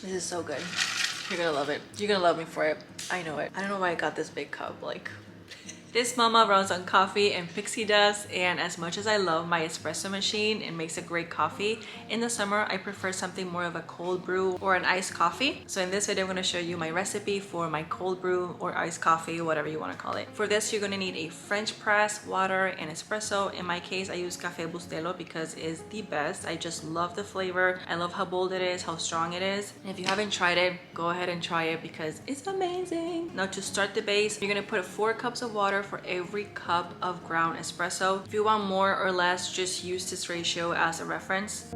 This is so good. You're gonna love it. You're gonna love me for it. I know it. I don't know why I got this big cup. Like, this mama runs on coffee and pixie dust, and as much as I love my espresso machine, it makes a great coffee. In the summer, I prefer something more of a cold brew or an iced coffee. So in this video, I'm going to show you my recipe for my cold brew or iced coffee, whatever you want to call it. For this, you're going to need a French press, water, and espresso. In my case, I use Café Bustelo because it's the best. I just love the flavor. I love how bold it is, how strong it is. And if you haven't tried it, go ahead and try it because it's amazing. Now to start the base, you're going to put 4 cups of water for every cup of ground espresso. If you want more or less, just use this ratio as a reference.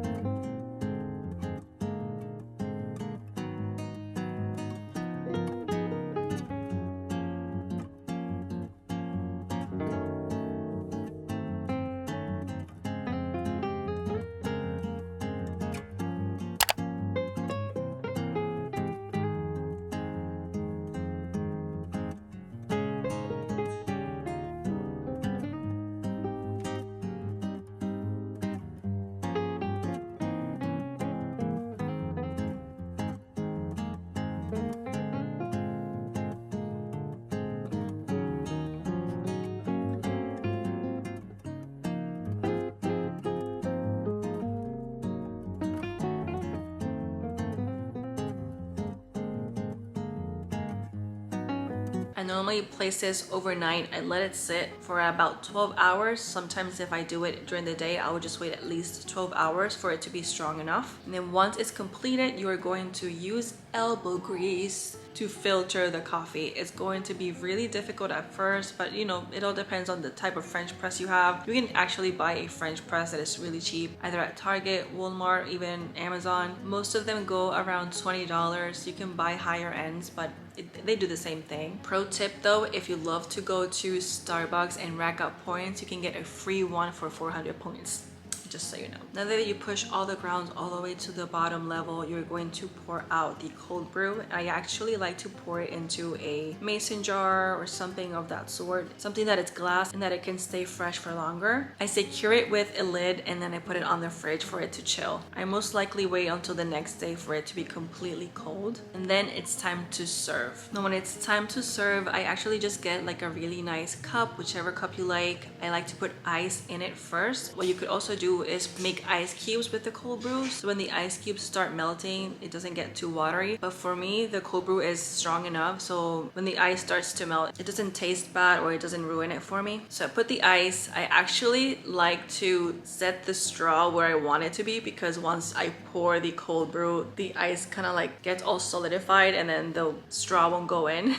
I normally place this overnight. I let it sit for about 12 hours. Sometimes if I do it during the day, I would just wait at least 12 hours for it to be strong enough. And then once it's completed, you are going to use elbow grease to filter the coffee. It's going to be really difficult at first, but you know, it all depends on the type of French press you have. You can actually buy a French press that is really cheap, either at Target, Walmart, even Amazon. Most of them go around $20. You can buy higher ends, but they do the same thing. Pro tip though, if you love to go to Starbucks and rack up points, you can get a free one for 400 points. Just so you know. Now that you push all the grounds all the way to the bottom level, you're going to pour out the cold brew. I actually like to pour it into a mason jar or something of that sort, something that it's glass and that it can stay fresh for longer. I secure it with a lid and then I put it on the fridge for it to chill. I most likely wait until the next day for it to be completely cold, and then it's time to serve. Now when it's time to serve, I actually just get like a really nice cup, whichever cup you like. I like to put ice in it first. What you could also do is make ice cubes with the cold brew, so when the ice cubes start melting, it doesn't get too watery. But for me, the cold brew is strong enough, so when the ice starts to melt, it doesn't taste bad or it doesn't ruin it for me. So I put the ice. I actually like to set the straw where I want it to be, because once I pour the cold brew, the ice kind of like gets all solidified and then the straw won't go in.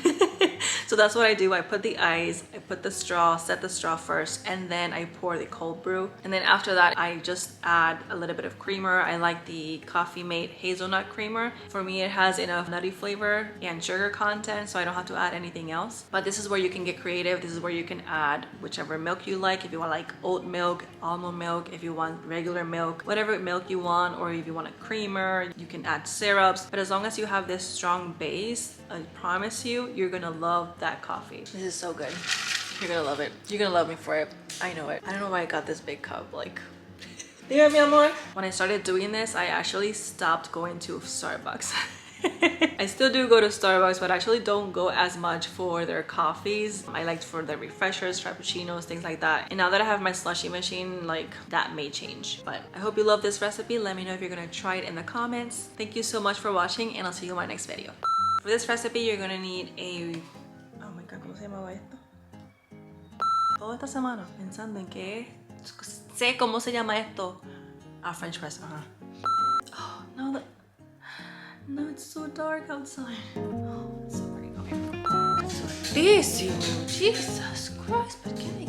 So that's what I do. I put the ice, I put the straw, set the straw first, and then I pour the cold brew. And then after that, I just add a little bit of creamer. I like the Coffee Mate hazelnut creamer. For me, it has enough nutty flavor and sugar content, so I don't have to add anything else. But this is where you can get creative. This is where you can add whichever milk you like. If you want like oat milk, almond milk, if you want regular milk, whatever milk you want, or if you want a creamer, you can add syrups. But as long as you have this strong base, I promise you, you're gonna love that coffee. This is so good. You're gonna love it. You're gonna love me for it. I know it. I don't know why I got this big cup. Like, yeah, mi amor. When I started doing this, I actually stopped going to Starbucks. I still do go to Starbucks, but I actually don't go as much for their coffees. I like for the refreshers, frappuccinos, things like that. And now that I have my slushie machine, like, that may change. But I hope you love this recipe. Let me know if you're gonna try it in the comments. Thank you so much for watching, and I'll see you in my next video. For this recipe, you're gonna need a... Oh my god, ¿cómo se llamaba esto? Toda esta semana pensando en que sé cómo se llama esto. French press, Oh, no, no, it's so dark outside. Oh, it's so pretty. Okay. Bellissimo. Jesus Christ, but can